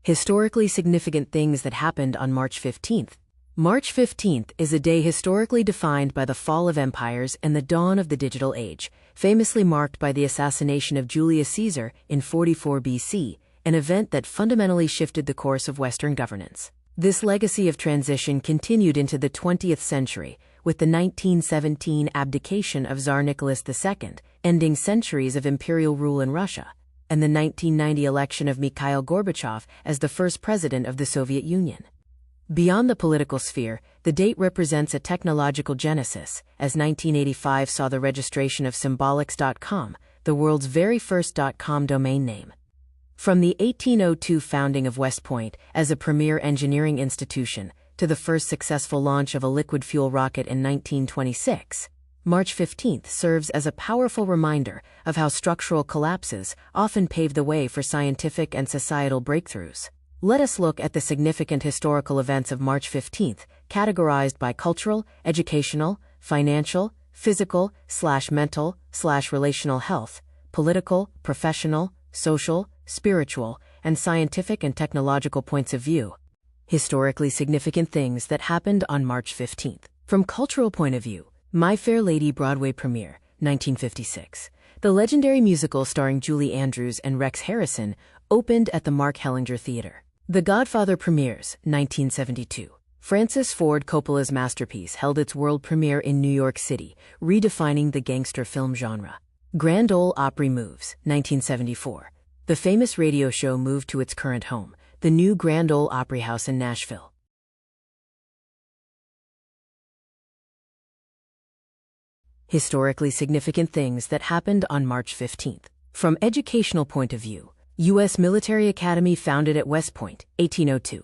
Historically significant things that happened on March 15th. March 15th is a day historically defined by the fall of empires and the dawn of the digital age, famously marked by the assassination of Julius Caesar in 44 BC, an event that fundamentally shifted the course of Western governance. This legacy of transition continued into the 20th century, with the 1917 abdication of Tsar Nicholas II, ending centuries of imperial rule in Russia, and the 1990 election of Mikhail Gorbachev as the first president of the Soviet Union. Beyond the political sphere, the date represents a technological genesis, as 1985 saw the registration of Symbolics.com, the world's very first .com domain name. From the 1802 founding of West Point as a premier engineering institution to the first successful launch of a liquid fuel rocket in 1926, March 15th serves as a powerful reminder of how structural collapses often pave the way for scientific and societal breakthroughs. Let us look at the significant historical events of March 15th, categorized by cultural, educational, financial, physical/mental/relational health, political, professional, social, spiritual, and scientific and technological points of view. Historically significant things that happened on March 15th. From cultural point of view, My Fair Lady Broadway premiere, 1956. The legendary musical starring Julie Andrews and Rex Harrison opened at the Mark Hellinger Theater. The Godfather premieres, 1972. Francis Ford Coppola's masterpiece held its world premiere in New York City, redefining the gangster film genre. Grand Ole Opry moves, 1974. The famous radio show moved to its current home, the new Grand Ole Opry House in Nashville. Historically significant things that happened on March 15th. From educational point of view, U.S. Military Academy founded at West Point, 1802.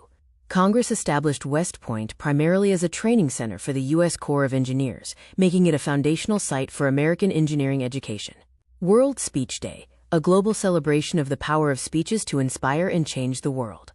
Congress established West Point primarily as a training center for the U.S. Corps of Engineers, making it a foundational site for American engineering education. World Speech Day, a global celebration of the power of speeches to inspire and change the world.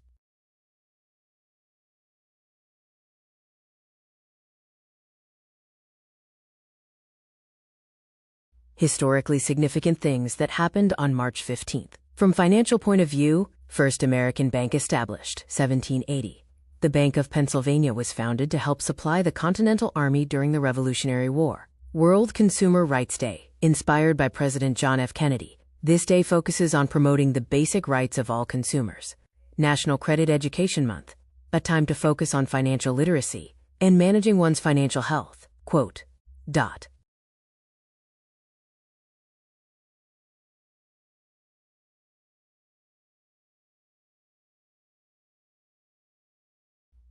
Historically significant things that happened on March 15th. From financial point of view, First American Bank established, 1780. The Bank of Pennsylvania was founded to help supply the Continental Army during the Revolutionary War. World Consumer Rights Day, inspired by President John F. Kennedy. This day focuses on promoting the basic rights of all consumers. National Credit Education Month, a time to focus on financial literacy and managing one's financial health. Quote, dot.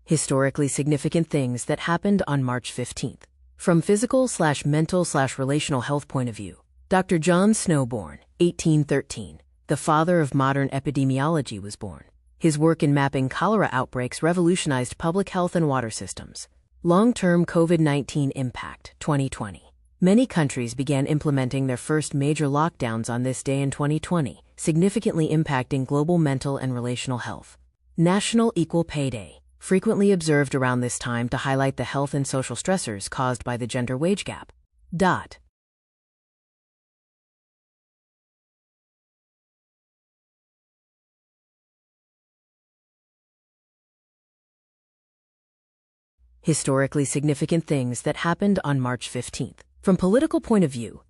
Historically significant things that happened on March 15th. From physical/mental/relational health point of view, Dr. John Snowborn, 1813, the father of modern epidemiology, was born. His work in mapping cholera outbreaks revolutionized public health and water systems. Long-term COVID-19 impact, 2020. Many countries began implementing their first major lockdowns on this day in 2020, significantly impacting global mental and relational health. National Equal Pay Day, frequently observed around this time to highlight the health and social stressors caused by the gender wage gap. Dot. Historically significant things that happened on March 15th. From political point of view,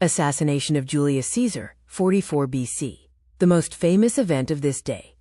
assassination of Julius Caesar, 44 BC. The most famous event of this day.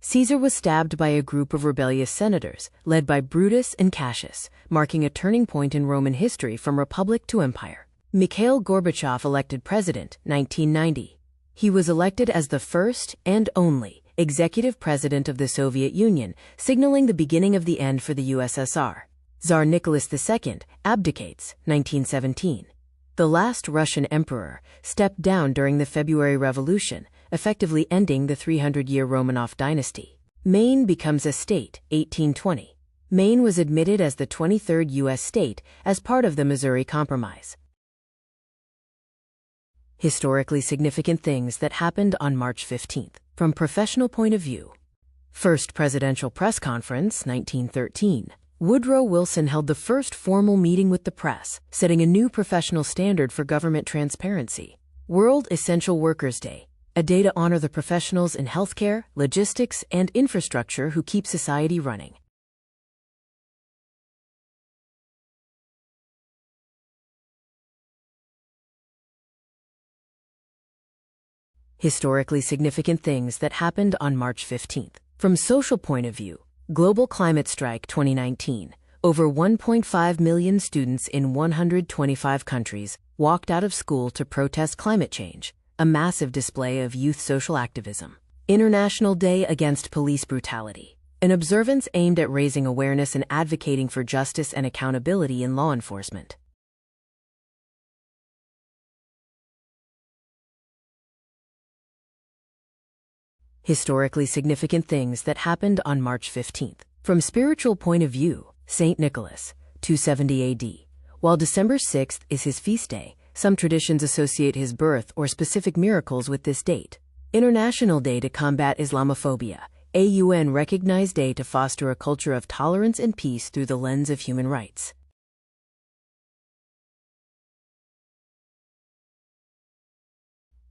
Caesar was stabbed by a group of rebellious senators, led by Brutus and Cassius, marking a turning point in Roman history from republic to empire. Mikhail Gorbachev elected president, 1990. He was elected as the first and only executive president of the Soviet Union, signaling the beginning of the end for the USSR. Tsar Nicholas II abdicates, 1917. The last Russian emperor stepped down during the February Revolution, effectively ending the 300-year Romanov dynasty. Maine becomes a state, 1820. Maine was admitted as the 23rd U.S. state as part of the Missouri Compromise. Historically significant things that happened on March 15th. From professional point of view. First presidential press conference, 1913. Woodrow Wilson held the first formal meeting with the press, setting a new professional standard for government transparency. World Essential Workers Day, a day to honor the professionals in healthcare, logistics, and infrastructure who keep society running. Historically significant things that happened on March 15th. From social point of view, Global Climate Strike 2019. Over 1.5 million students in 125 countries walked out of school to protest climate change, a massive display of youth social activism. International Day Against Police Brutality, an observance aimed at raising awareness and advocating for justice and accountability in law enforcement. Historically significant things that happened on March 15th. From spiritual point of view, Saint Nicholas, 270 AD. While December 6th is his feast day, some traditions associate his birth or specific miracles with this date. International Day to Combat Islamophobia, a UN-recognized day to foster a culture of tolerance and peace through the lens of human rights.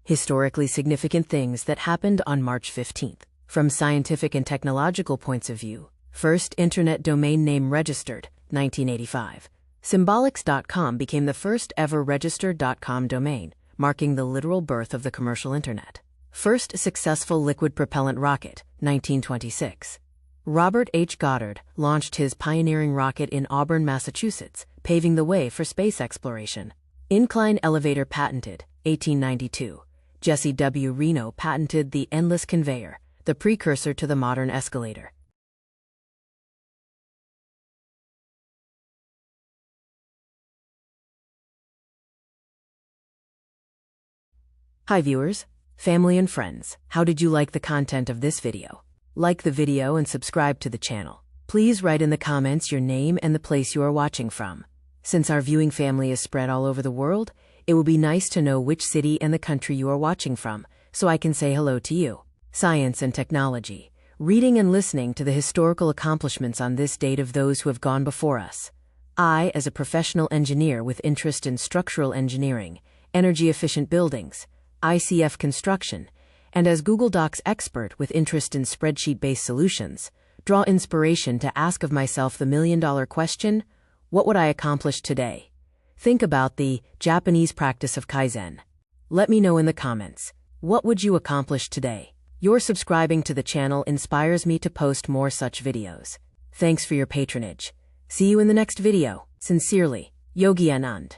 Historically significant things that happened on March 15th. From scientific and technological points of view, first internet domain name registered, 1985. Symbolics.com became the first ever registered .com domain, marking the literal birth of the commercial internet. First successful liquid propellant rocket, 1926. Robert H. Goddard launched his pioneering rocket in Auburn, Massachusetts, paving the way for space exploration. Incline elevator patented, 1892. Jesse W. Reno patented the endless conveyor, the precursor to the modern escalator. Hi viewers, family and friends, how did you like the content of this video? Like the video and subscribe to the channel. Please write in the comments your name and the place you are watching from. Since our viewing family is spread all over the world, it will be nice to know which city and the country you are watching from, so I can say hello to you. Science and technology, reading and listening to the historical accomplishments on this date of those who have gone before us. I, as a professional engineer with interest in structural engineering, energy-efficient buildings, ICF construction, and as Google Docs expert with interest in spreadsheet-based solutions, draw inspiration to ask of myself the million-dollar question, what would I accomplish today? Think about the Japanese practice of Kaizen. Let me know in the comments, what would you accomplish today? Your subscribing to the channel inspires me to post more such videos. Thanks for your patronage. See you in the next video. Sincerely, Yogi Anand.